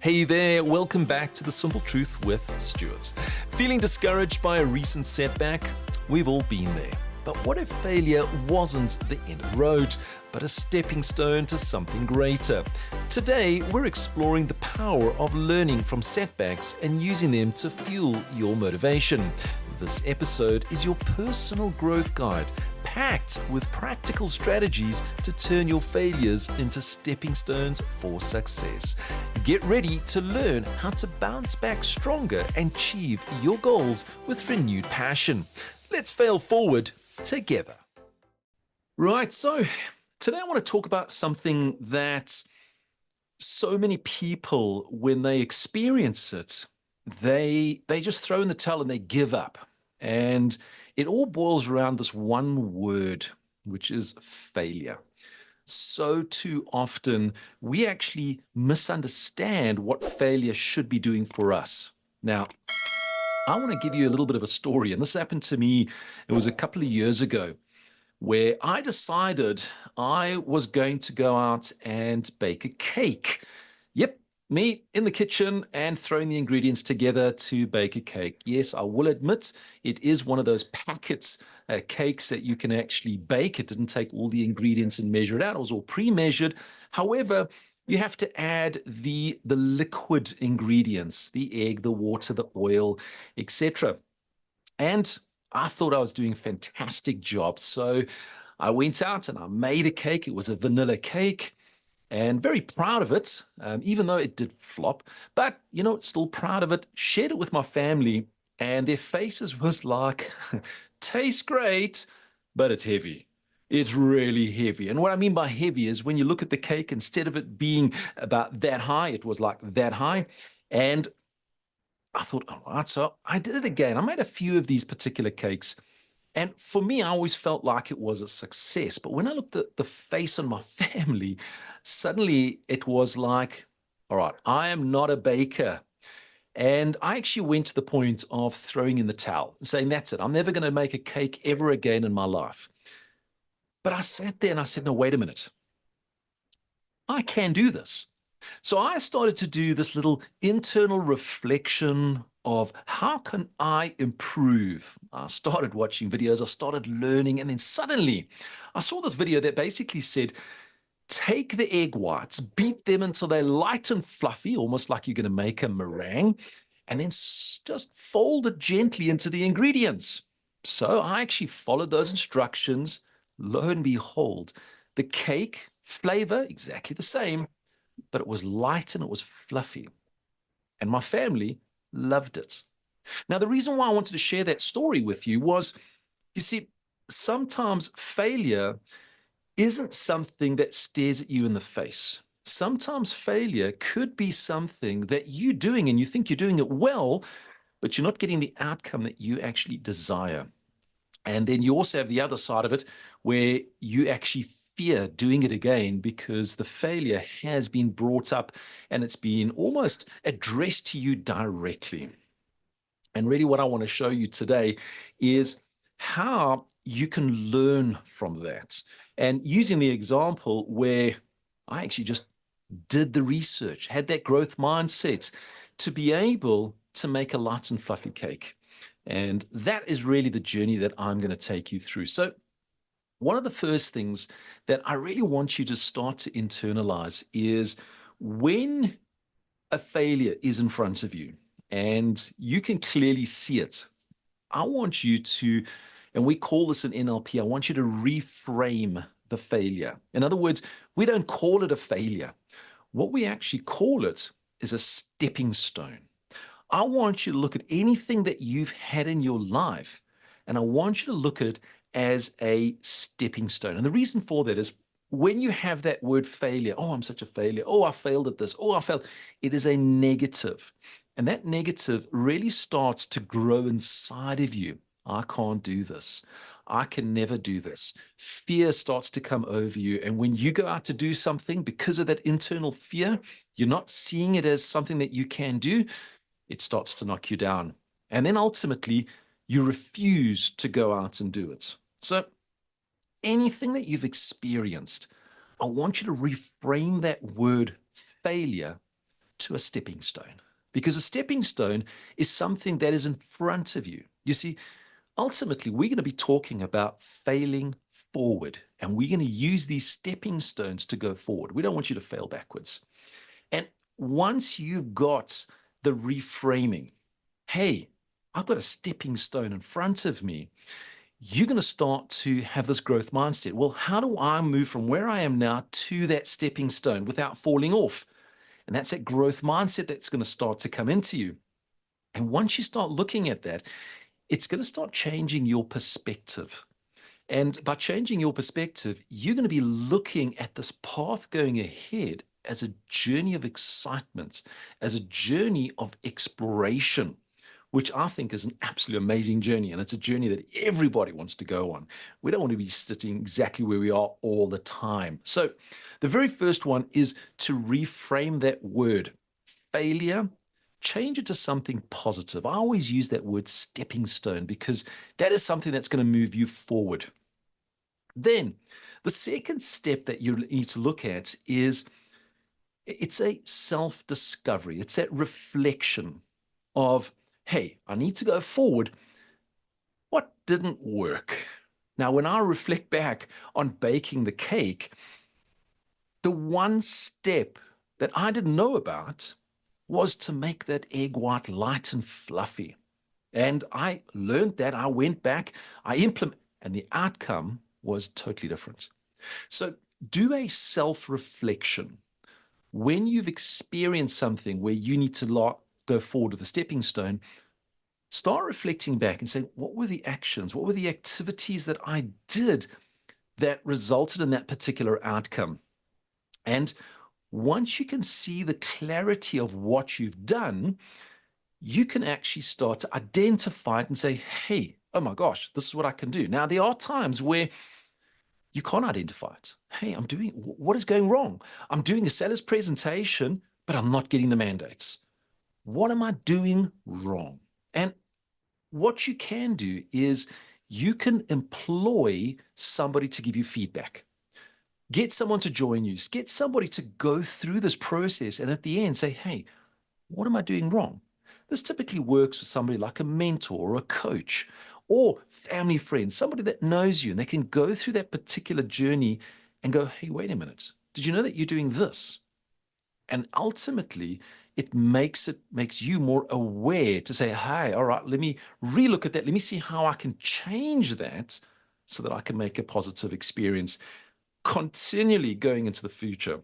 Hey there, welcome back to The Simple Truth with Stuart. Feeling discouraged by a recent setback? We've all been there. But what if failure wasn't the end of the road, but a stepping stone to something greater? Today, we're exploring the power of learning from setbacks and using them to fuel your motivation. This episode is your personal growth guide, packed with practical strategies to turn your failures into stepping stones for success. Get ready to learn how to bounce back stronger and achieve your goals with renewed passion. Let's fail forward together. Right, so today I want to talk about something that so many people, when they experience it, they just throw in the towel and they give up. And it all boils around this one word, which is failure. So too often, we actually misunderstand what failure should be doing for us. Now, I want to give you a little bit of a story, and this happened to me, it was a couple of years ago, where I decided I was going to go out and bake a cake. Yep, me in the kitchen and throwing the ingredients together to bake a cake. Yes, I will admit it is one of those packet cakes that you can actually bake. It didn't take all the ingredients and measure it out. It was all pre-measured. However, you have to add the liquid ingredients, the egg, the water, the oil, etc. And I thought I was doing a fantastic job. So I went out and I made a cake. It was a vanilla cake. And very proud of it, even though it did flop. But, still proud of it. Shared it with my family, and their faces was like, tastes great, but it's heavy. It's really heavy. And what I mean by heavy is when you look at the cake, instead of it being about that high, it was like that high. And I thought, all right, so I did it again. I made a few of these particular cakes. And for me, I always felt like it was a success. But when I looked at the face on my family, suddenly it was like, all right, I am not a baker. And I actually went to the point of throwing in the towel and saying, that's it. I'm never going to make a cake ever again in my life. But I sat there and I said, no, wait a minute. I can do this. So I started to do this little internal reflection of how can I improve? I started watching videos, I started learning, and then suddenly I saw this video that basically said, take the egg whites, beat them until they're light and fluffy, almost like you're going to make a meringue, and then just fold it gently into the ingredients. So I actually followed those instructions. Lo and behold, the cake flavor exactly the same, but it was light and it was fluffy. And my family loved it. Now, the reason why I wanted to share that story with you was, you see, sometimes failure isn't something that stares at you in the face. Sometimes failure could be something that you're doing and you think you're doing it well, but you're not getting the outcome that you actually desire. And then you also have the other side of it where you actually fear doing it again because the failure has been brought up and it's been almost addressed to you directly. And really what I want to show you today is how you can learn from that. And using the example where I actually just did the research, had that growth mindset to be able to make a light and fluffy cake. And that is really the journey that I'm going to take you through. So one of the first things that I really want you to start to internalize is when a failure is in front of you and you can clearly see it, I want you to, and we call this in NLP, I want you to reframe the failure. In other words, we don't call it a failure. What we actually call it is a stepping stone. I want you to look at anything that you've had in your life, and I want you to look at it as a stepping stone. And the reason for that is when you have that word failure, oh, I'm such a failure, oh, I failed at this, oh, I failed, it is a negative. And that negative really starts to grow inside of you. I can't do this. I can never do this. Fear starts to come over you. And when you go out to do something, because of that internal fear, you're not seeing it as something that you can do, it starts to knock you down. And then ultimately, you refuse to go out and do it. So anything that you've experienced, I want you to reframe that word failure to to a stepping stone, because a stepping stone is something that is in front of you. You see, ultimately, we're going to be talking about failing forward, and we're going to use these stepping stones to go forward. We don't want you to fail backwards. And once you've got the reframing, hey, I've got a stepping stone in front of me, you're going to start to have this growth mindset. Well, how do I move from where I am now to that stepping stone without falling off? And that's that growth mindset that's going to start to come into you. And once you start looking at that, it's going to start changing your perspective. And by changing your perspective, you're going to be looking at this path going ahead as a journey of excitement, as a journey of exploration, which I think is an absolutely amazing journey. And it's a journey that everybody wants to go on. We don't want to be sitting exactly where we are all the time. So the very first one is to reframe that word, failure. Change it to something positive. I always use that word stepping stone because that is something that's going to move you forward. Then the second step that you need to look at is it's a self-discovery. It's that reflection of, hey, I need to go forward. What didn't work? Now, when I reflect back on baking the cake, the one step that I didn't know about was to make that egg white light and fluffy. And I learned that. I went back, I implemented, and the outcome was totally different. So do a self-reflection. When you've experienced something where you need to go forward with a stepping stone, start reflecting back and say, what were the actions? What were the activities that I did that resulted in that particular outcome? And once you can see the clarity of what you've done, you can actually start to identify it and say, hey, oh my gosh, this is what I can do. Now, there are times where you can't identify it. Hey, what is going wrong? I'm doing a sales presentation, but I'm not getting the mandates. What am I doing wrong? And what you can do is you can employ somebody to give you feedback. Get someone to join you. Get somebody to go through this process and at the end say, hey, what am I doing wrong? This typically works with somebody like a mentor or a coach or family friends, somebody that knows you, and they can go through that particular journey and go, hey, wait a minute. Did you know that you're doing this? And ultimately, it makes you more aware to say, hey, all right, let me relook at that. Let me see how I can change that so that I can make a positive experience continually going into the future.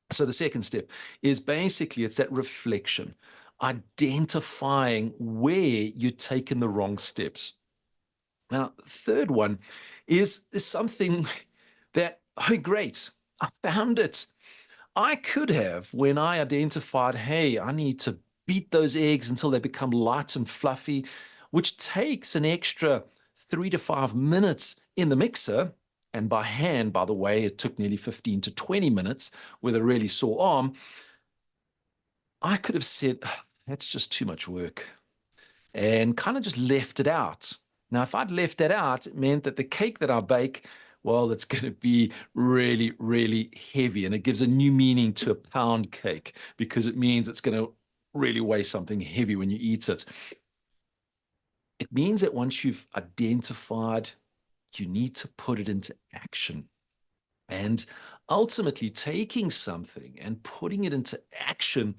So the second step is basically it's that reflection, identifying where you're taking the wrong steps. Now, the third one is something that, oh, great, I found it. I could have, when I identified, hey, I need to beat those eggs until they become light and fluffy, which takes an extra 3 to 5 minutes in the mixer. And by hand, by the way, it took nearly 15 to 20 minutes with a really sore arm. I could have said, that's just too much work, and kind of just left it out. Now, if I'd left that out, it meant that the cake that I bake, well, it's going to be really, really heavy. And it gives a new meaning to a pound cake because it means it's going to really weigh something heavy when you eat it. It means that once you've identified, you need to put it into action. And ultimately, taking something and putting it into action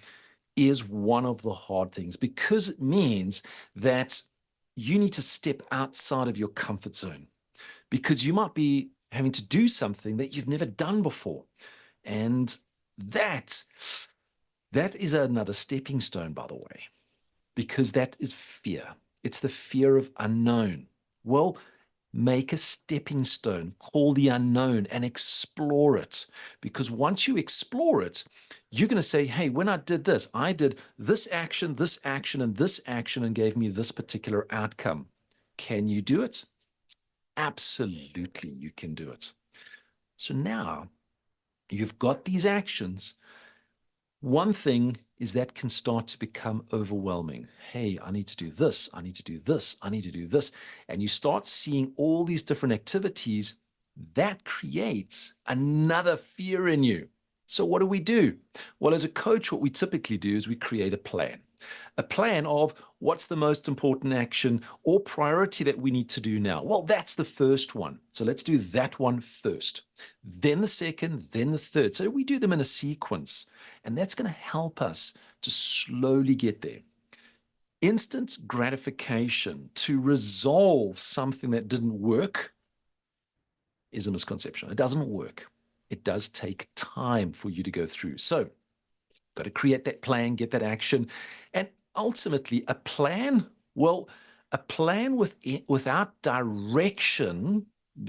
is one of the hard things because it means that you need to step outside of your comfort zone because you might be having to do something that you've never done before. And that is another stepping stone, by the way, because that is fear. It's the fear of unknown. Well, make a stepping stone, call the unknown and explore it. Because once you explore it, you're going to say, hey, when I did this, I did this action, and this action, and gave me this particular outcome. Can you do it? Absolutely, you can do it. So now you've got these actions. One thing is that can start to become overwhelming. Hey, I need to do this. I need to do this. I need to do this. And you start seeing all these different activities that creates another fear in you. So what do? Well, as a coach, what we typically do is we create a plan of what's the most important action or priority that we need to do now. Well, that's the first one. So let's do that one first, then the second, then the third. So we do them in a sequence, and that's going to help us to slowly get there. Instant gratification to resolve something that didn't work is a misconception. It doesn't work. It does take time for you to go through. So, got to create that plan, get that action. And ultimately, a plan, well, a plan without direction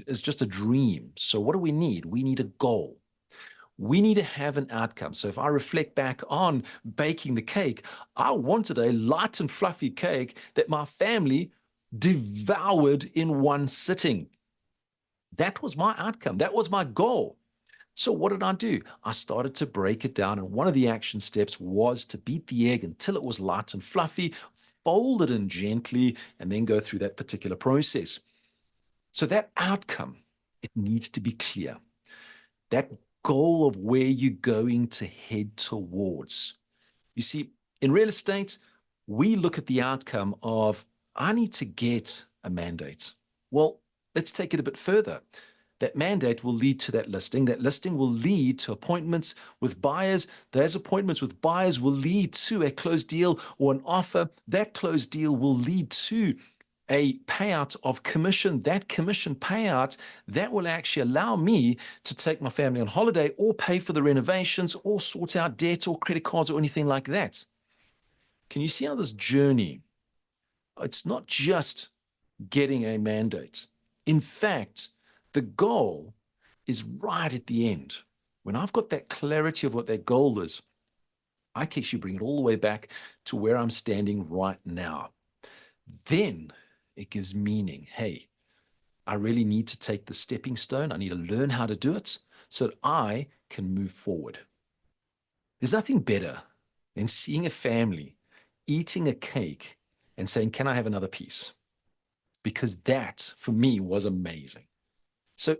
is just a dream. So, what do we need? We need a goal. We need to have an outcome. So, if I reflect back on baking the cake, I wanted a light and fluffy cake that my family devoured in one sitting. That was my outcome. That was my goal. So what did I do? I started to break it down, and one of the action steps was to beat the egg until it was light and fluffy, fold it in gently, and then go through that particular process. So that outcome, it needs to be clear. That goal of where you're going to head towards. You see, in real estate, we look at the outcome of, I need to get a mandate. Well, let's take it a bit further. That mandate will lead to that listing. That listing will lead to appointments with buyers. Those appointments with buyers will lead to a closed deal or an offer. That closed deal will lead to a payout of commission. That commission payout, that will actually allow me to take my family on holiday or pay for the renovations or sort out debt or credit cards or anything like that. Can you see how this journey, it's not just getting a mandate. In fact, the goal is right at the end. When I've got that clarity of what that goal is, I can actually bring it all the way back to where I'm standing right now. Then it gives meaning. Hey, I really need to take the stepping stone. I need to learn how to do it so that I can move forward. There's nothing better than seeing a family eating a cake and saying, can I have another piece? Because that, for me, was amazing. So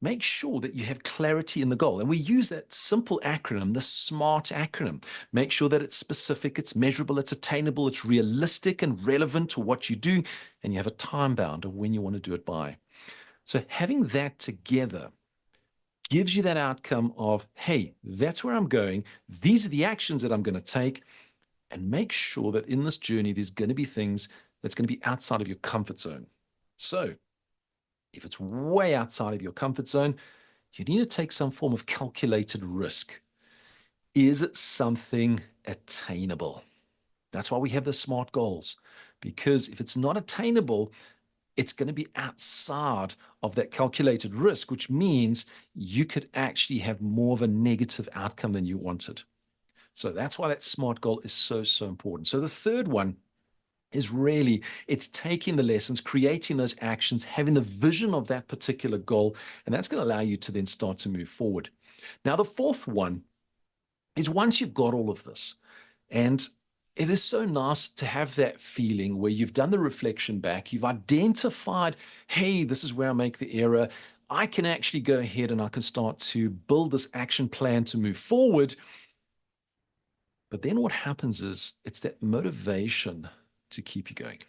make sure that you have clarity in the goal. And we use that simple acronym, the SMART acronym. Make sure that it's specific, it's measurable, it's attainable, it's realistic and relevant to what you do, and you have a time bound of when you want to do it by. So having that together gives you that outcome of, hey, that's where I'm going. These are the actions that I'm going to take. And make sure that in this journey, there's going to be things that's going to be outside of your comfort zone. So if it's way outside of your comfort zone, you need to take some form of calculated risk. Is it something attainable? That's why we have the SMART goals, because if it's not attainable, it's going to be outside of that calculated risk, which means you could actually have more of a negative outcome than you wanted. So that's why that SMART goal is so, so important. So the third one is really, it's taking the lessons, creating those actions, having the vision of that particular goal, and that's going to allow you to then start to move forward. Now, the fourth one is once you've got all of this, and it is so nice to have that feeling where you've done the reflection back, you've identified, hey, this is where I make the error. I can actually go ahead and I can start to build this action plan to move forward. But then what happens is it's that motivation to keep you going.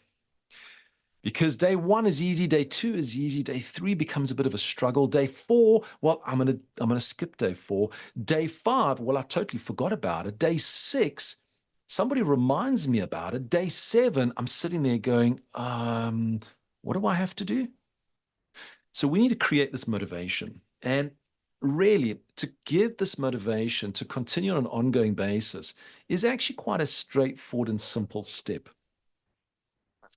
Because day one is easy, day two is easy, day three becomes a bit of a struggle. Day four, well, I'm gonna skip day four. Day five, well, I totally forgot about it. Day six, somebody reminds me about it. Day seven, I'm sitting there going, what do I have to do? So we need to create this motivation. And really, to give this motivation to continue on an ongoing basis is actually quite a straightforward and simple step.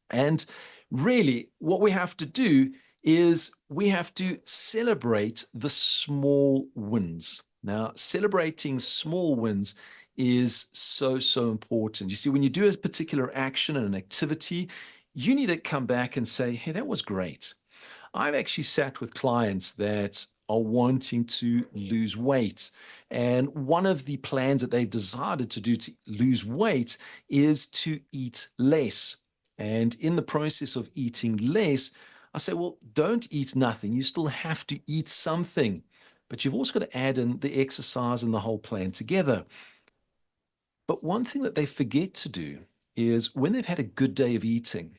And really, what we have to do is we have to celebrate the small wins. Now, celebrating small wins is so, so important. You see, when you do a particular action and an activity, you need to come back and say, hey, that was great. I've actually sat with clients that are wanting to lose weight. And one of the plans that they've decided to do to lose weight is to eat less. And in the process of eating less, I say, well, don't eat nothing. You still have to eat something. but you've also got to add in the exercise and the whole plan together. But one thing that they forget to do is when they've had a good day of eating,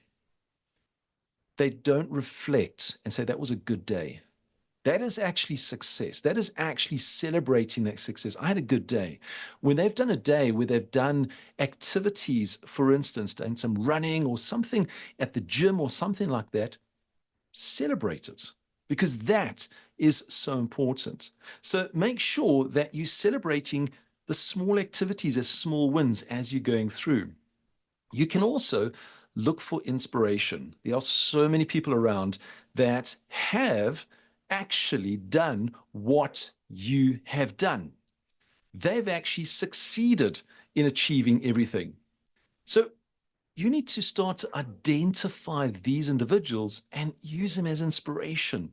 they don't reflect and say, that was a good day. That is actually success. That is actually celebrating that success. I had a good day. When they've done a day where they've done activities, for instance, done some running or something at the gym or something like that, celebrate it, because that is so important. So make sure that you're celebrating the small activities as small wins as you're going through. You can also look for inspiration. There are so many people around that have actually done what you have done. They've actually succeeded in achieving everything. So you need to start to identify these individuals and use them as inspiration.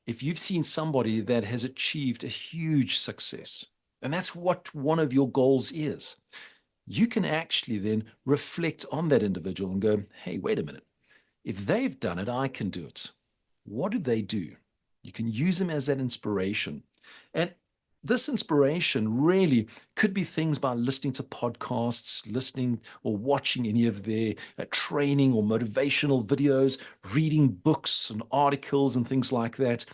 If you've seen somebody that has achieved a huge success, and that's what one of your goals is, you can actually then reflect on that individual and go, hey, wait a minute. If they've done it, I can do it. What did they do? You can use them as that inspiration. And this inspiration really could be things by listening to podcasts, listening or watching any of their training or motivational videos, reading books and articles and things like that.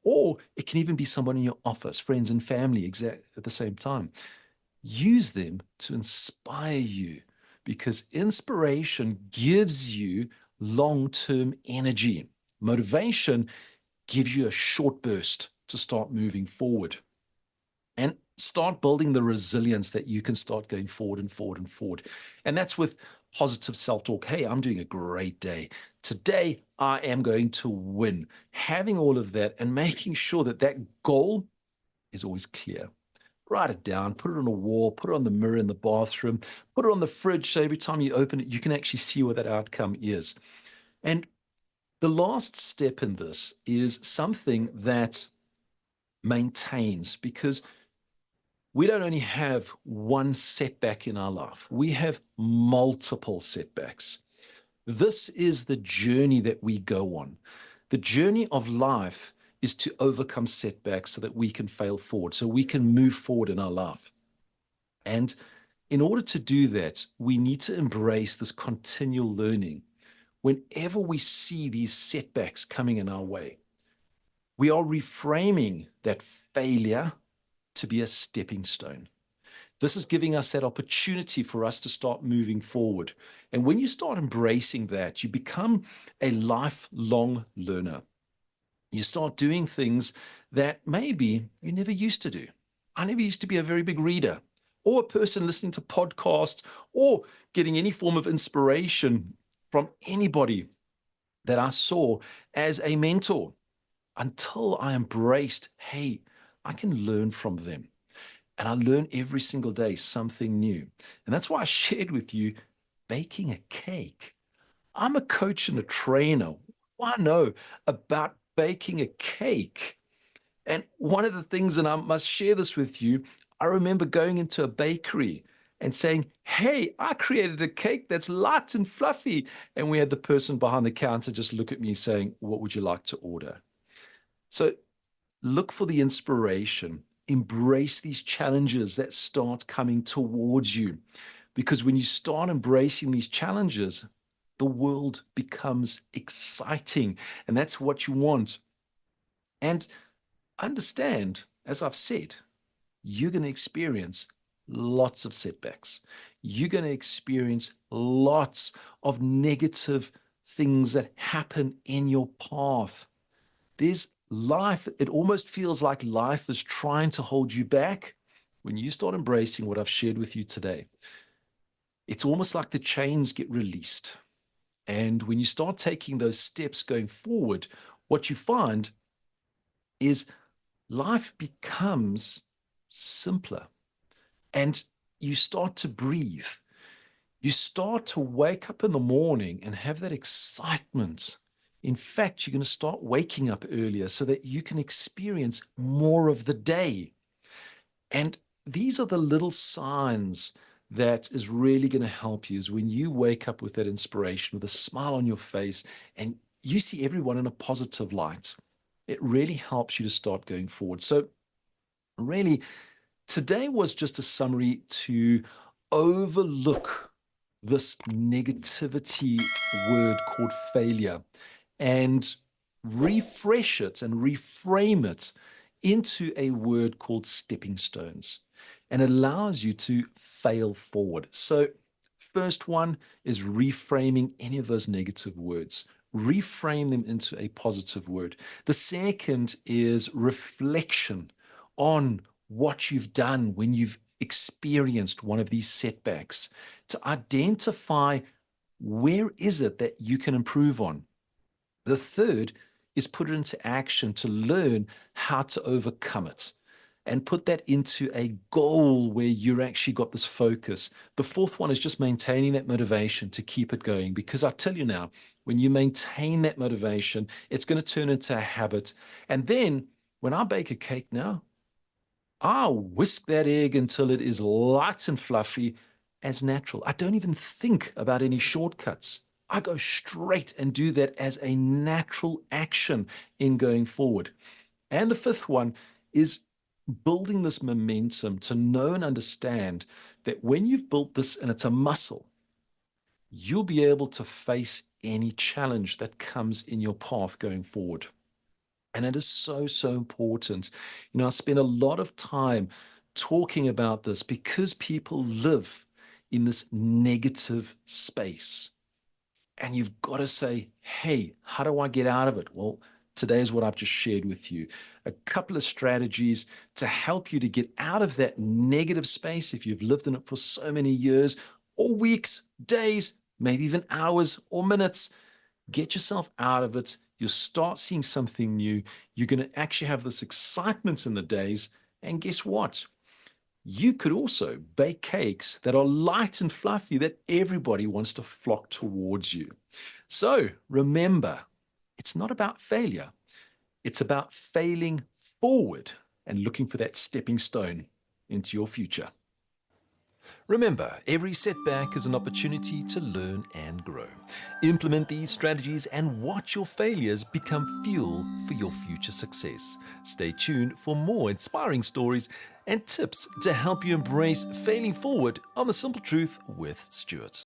Or it can even be someone in your office, friends and family at the same time. Use them to inspire you, because inspiration gives you long-term energy. Motivation gives you a short burst to start moving forward and start building the resilience that you can start going forward and forward and forward. And that's with positive self-talk. Hey, I'm doing a great day. Today, I am going to win. Having all of that and making sure that that goal is always clear. Write it down, put it on a wall, put it on the mirror in the bathroom, put it on the fridge so every time you open it, you can actually see what that outcome is. And the last step in this is something that maintains, because we don't only have one setback in our life, we have multiple setbacks. This is the journey that we go on. The journey of life is to overcome setbacks so that we can fail forward, so we can move forward in our life. And in order to do that, we need to embrace this continual learning. Whenever we see these setbacks coming in our way, we are reframing that failure to be a stepping stone. This is giving us that opportunity for us to start moving forward. And when you start embracing that, you become a lifelong learner. You start doing things that maybe you never used to do. I never used to be a very big reader, or a person listening to podcasts, or getting any form of inspiration from anybody that I saw as a mentor, until I embraced, hey, I can learn from them. And I learn every single day something new. And that's why I shared with you baking a cake. I'm a coach and a trainer. What do I know about baking a cake? And one of the things, and I must share this with you, I remember going into a bakery and saying, hey, I created a cake that's light and fluffy. And we had the person behind the counter just look at me saying, what would you like to order? So look for the inspiration. Embrace these challenges that start coming towards you. Because when you start embracing these challenges, the world becomes exciting. And that's what you want. And understand, as I've said, you're going to experience lots of setbacks. You're going to experience lots of negative things that happen in your path. There's life, it almost feels like life is trying to hold you back. When you start embracing what I've shared with you today, it's almost like the chains get released. And when you start taking those steps going forward, what you find is life becomes simpler, and you start to breathe. You start to wake up in the morning and have that excitement. In fact, you're going to start waking up earlier so that you can experience more of the day. And these are the little signs that is really going to help you, is when you wake up with that inspiration, with a smile on your face, and you see everyone in a positive light. It really helps you to start going forward. So Really, today was just a summary to overlook this negativity word called failure and refresh it and reframe it into a word called stepping stones, and allows you to fail forward. So, first one is reframing any of those negative words. Reframe them into a positive word. The second is reflection on what you've done when you've experienced one of these setbacks, to identify where is it that you can improve on. The third is put it into action to learn how to overcome it and put that into a goal where you're actually got this focus. The fourth one is just maintaining that motivation to keep it going. Because I tell you now, when you maintain that motivation, it's going to turn into a habit. And then when I bake a cake now, I'll whisk that egg until it is light and fluffy as natural. I don't even think about any shortcuts. I go straight and do that as a natural action in going forward. And the fifth one is building this momentum to know and understand that when you've built this and it's a muscle, you'll be able to face any challenge that comes in your path going forward. And it is so, so important. I spend a lot of time talking about this because people live in this negative space. And you've got to say, hey, how do I get out of it? Well, today is what I've just shared with you. A couple of strategies to help you to get out of that negative space if you've lived in it for so many years, or weeks, days, maybe even hours or minutes. Get yourself out of it. You'll start seeing something new. You're going to actually have this excitement in the days. And guess what? You could also bake cakes that are light and fluffy that everybody wants to flock towards you. So remember, it's not about failure. It's about failing forward and looking for that stepping stone into your future. Remember, every setback is an opportunity to learn and grow. Implement these strategies and watch your failures become fuel for your future success. Stay tuned for more inspiring stories and tips to help you embrace failing forward on The Simple Truth with Stuart.